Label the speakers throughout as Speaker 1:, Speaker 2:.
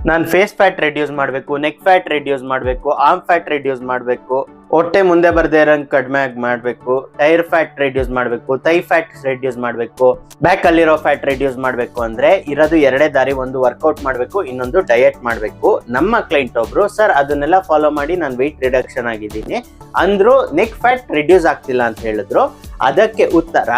Speaker 1: ನಾನು face fat reduce ಮಾಡಬೇಕು, neck fat reduce ಮಾಡಬೇಕು, ಆರ್ಮ್ ಫ್ಯಾಟ್ ರೆಡ್ಯೂಸ್ ಮಾಡಬೇಕು, ಹೊಟ್ಟೆ ಮುಂದೆ ಬರ್ದೇ ಇರೋಂಗ್ ಕಡಿಮೆ ಮಾಡಬೇಕು, ಟೈರ್ ಫ್ಯಾಟ್ ರೆಡ್ಯೂಸ್ ಮಾಡಬೇಕು, ಥೈ ಫ್ಯಾಟ್ ರೆಡ್ಯೂಸ್ ಮಾಡಬೇಕು, ಬ್ಯಾಕ್ ಅಲ್ಲಿರೋ ಫ್ಯಾಟ್ ರೆಡ್ಯೂಸ್ ಮಾಡಬೇಕು ಅಂದ್ರೆ ಇರೋದು ಎರಡೇ ದಾರಿ. ಒಂದು ವರ್ಕೌಟ್ ಮಾಡಬೇಕು, ಇನ್ನೊಂದು ಡಯಟ್ ಮಾಡಬೇಕು. ನಮ್ಮ ಕ್ಲೈಂಟ್ ಒಬ್ರು ಸರ್ ಅದನ್ನೆಲ್ಲ ಫಾಲೋ ಮಾಡಿ ನಾನು ವೆಯ್ಟ್ ರಿಡಕ್ಷನ್ ಆಗಿದ್ದೀನಿ ಅಂದ್ರು, ನೆಕ್ ಫ್ಯಾಟ್ ರೆಡ್ಯೂಸ್ ಆಗ್ತಿಲ್ಲ ಅಂತ ಹೇಳಿದ್ರು. ಅದಕ್ಕೆ ಉತ್ತರ,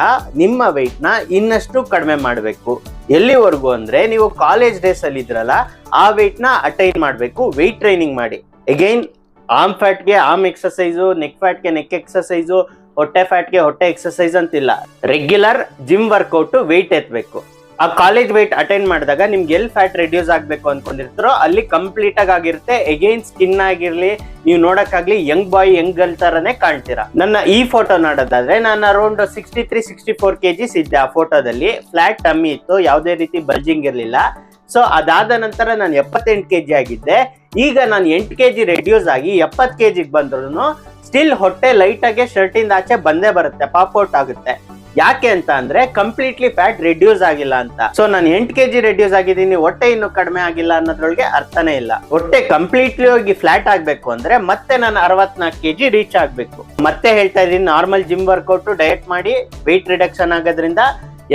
Speaker 1: ನಿಮ್ಮ ವೆಯ್ಟ್ ನ ಇನ್ನಷ್ಟು ಕಡಿಮೆ ಮಾಡಬೇಕು. ಎಲ್ಲಿವರೆಗೂ ಅಂದ್ರೆ ನೀವು ಕಾಲೇಜ್ ಡೇಸ್ ಅಲ್ಲಿ ಇದ್ರಲ್ಲ ಆ ವೆಯ್ಟ್ ನ ಅಟೈನ್ ಮಾಡಬೇಕು, ವೆಯ್ಟ್ ಟ್ರೈನಿಂಗ್ ಮಾಡಿ. ಅಗೈನ್ ಆರ್ಮ್ ಫ್ಯಾಟ್ಗೆ ಆರ್ಮ್ ಎಕ್ಸಸೈಸು, ನೆಕ್ ಫ್ಯಾಟ್ಗೆ ನೆಕ್ ಎಕ್ಸಸೈಸು, ಹೊಟ್ಟೆ ಫ್ಯಾಟ್ಗೆ ಹೊಟ್ಟೆ ಎಕ್ಸಸೈಸ್ ಅಂತಿಲ್ಲ. ರೆಗ್ಯುಲರ್ ಜಿಮ್ ವರ್ಕೌಟ್, ವೆಯ್ಟ್ ಎತ್ತಬೇಕು. ಆ ಕಾಲೇಜ್ ವೆಯ್ಟ್ ಅಟೈನ್ ಮಾಡಿದಾಗ ನಿಮ್ಗೆ ಎಲ್ಲಿ ಫ್ಯಾಟ್ ರೆಡ್ಯೂಸ್ ಆಗ್ಬೇಕು ಅನ್ಕೊಂಡಿರ್ತಾರೋ ಅಲ್ಲಿ ಕಂಪ್ಲೀಟ್ ಆಗಿರುತ್ತೆ. ಎಗೈನ್ ಸ್ಕಿನ್ ಆಗಿರ್ಲಿ, ನೀವು ನೋಡಕ್ಕಾಗ್ಲಿ ಯಂಗ್ ಬಾಯ್ ಯಂಗ್ ಗರ್ಲ್ ತರನೇ ಕಾಣ್ತೀರಾ. ನನ್ನ ಈ ಫೋಟೋ ನೋಡೋದಾದ್ರೆ ನಾನು ಅರೌಂಡ್ 63-64 kgs ಇದ್ದೆ. ಆ ಫೋಟೋದಲ್ಲಿ ಫ್ಲಾಟ್ ಟಮ್ಮಿ ಇತ್ತು, ಯಾವುದೇ ರೀತಿ ಬಲ್ಜಿಂಗ್ ಇರ್ಲಿಲ್ಲ. ಸೊ ಅದಾದ ನಂತರ ನಾನು 78 kg ಆಗಿದ್ದೆ. ಈಗ ನಾನು 8 kg ರೆಡ್ಯೂಸ್ ಆಗಿ 70 kg ಬಂದ್ರು ಸ್ಟಿಲ್ ಹೊಟ್ಟೆ ಲೈಟ್ ಆಗಿ ಶರ್ಟ್ ಇಂದ ಆಚೆ ಬಂದೇ ಬರುತ್ತೆ, ಪಾಪ್ಔಟ್ ಆಗುತ್ತೆ. ಯಾಕೆ ಅಂತ ಅಂದ್ರೆ ಕಂಪ್ಲೀಟ್ಲಿ ಫ್ಯಾಟ್ ರೆಡ್ಯೂಸ್ ಆಗಿಲ್ಲ ಅಂತ. ಸೊ ನಾನು 8 kg ರೆಡ್ಯೂಸ್ ಆಗಿದ್ದೀನಿ, ಹೊಟ್ಟೆ ಇನ್ನು ಕಡಿಮೆ ಆಗಿಲ್ಲ ಅನ್ನೋದ್ರೊಳಗೆ ಅರ್ಥನೇ ಇಲ್ಲ. ಹೊಟ್ಟೆ ಕಂಪ್ಲೀಟ್ಲಿ ಹೋಗಿ ಫ್ಲಾಟ್ ಆಗ್ಬೇಕು ಅಂದ್ರೆ ಮತ್ತೆ ನಾನು 64 kg ರೀಚ್ ಆಗ್ಬೇಕು. ಮತ್ತೆ ಹೇಳ್ತಾ ಇದೀನಿ, ನಾರ್ಮಲ್ ಜಿಮ್ ವರ್ಕೌಟ್ ಡಯಟ್ ಮಾಡಿ ವೆಯ್ಟ್ ರಿಡಕ್ಷನ್ ಆಗೋದ್ರಿಂದ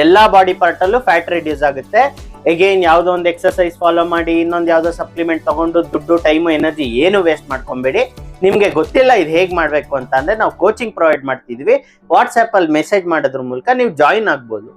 Speaker 1: ಎಲ್ಲಾ ಬಾಡಿ ಪಾರ್ಟ್ ಅಲ್ಲೂ ಫ್ಯಾಟ್ ರೆಡ್ಯೂಸ್ ಆಗುತ್ತೆ. ಅಗೈನ್ ಯಾವ್ದೋ ಒಂದು ಎಕ್ಸರ್ಸೈಸ್ ಫಾಲೋ ಮಾಡಿ, ಇನ್ನೊಂದು ಯಾವ್ದೋ ಸಪ್ಲಿಮೆಂಟ್ ತಗೊಂಡು ದುಡ್ಡು ಟೈಮ್ ಎನರ್ಜಿ ಏನು ವೇಸ್ಟ್ ಮಾಡ್ಕೊಂಬೇಡಿ. ನಿಮ್ಗೆ ಗೊತ್ತಿಲ್ಲ ಇದು ಹೇಗ್ ಮಾಡ್ಬೇಕು ಅಂತ ಅಂದ್ರೆ ನಾವು ಕೋಚಿಂಗ್ ಪ್ರೊವೈಡ್ ಮಾಡ್ತಿದ್ವಿ. ವಾಟ್ಸ್ಆಪ್ ಅಲ್ಲಿ ಮೆಸೇಜ್ ಮಾಡೋದ್ರ ಮೂಲಕ ನೀವು ಜಾಯಿನ್ ಆಗ್ಬೋದು.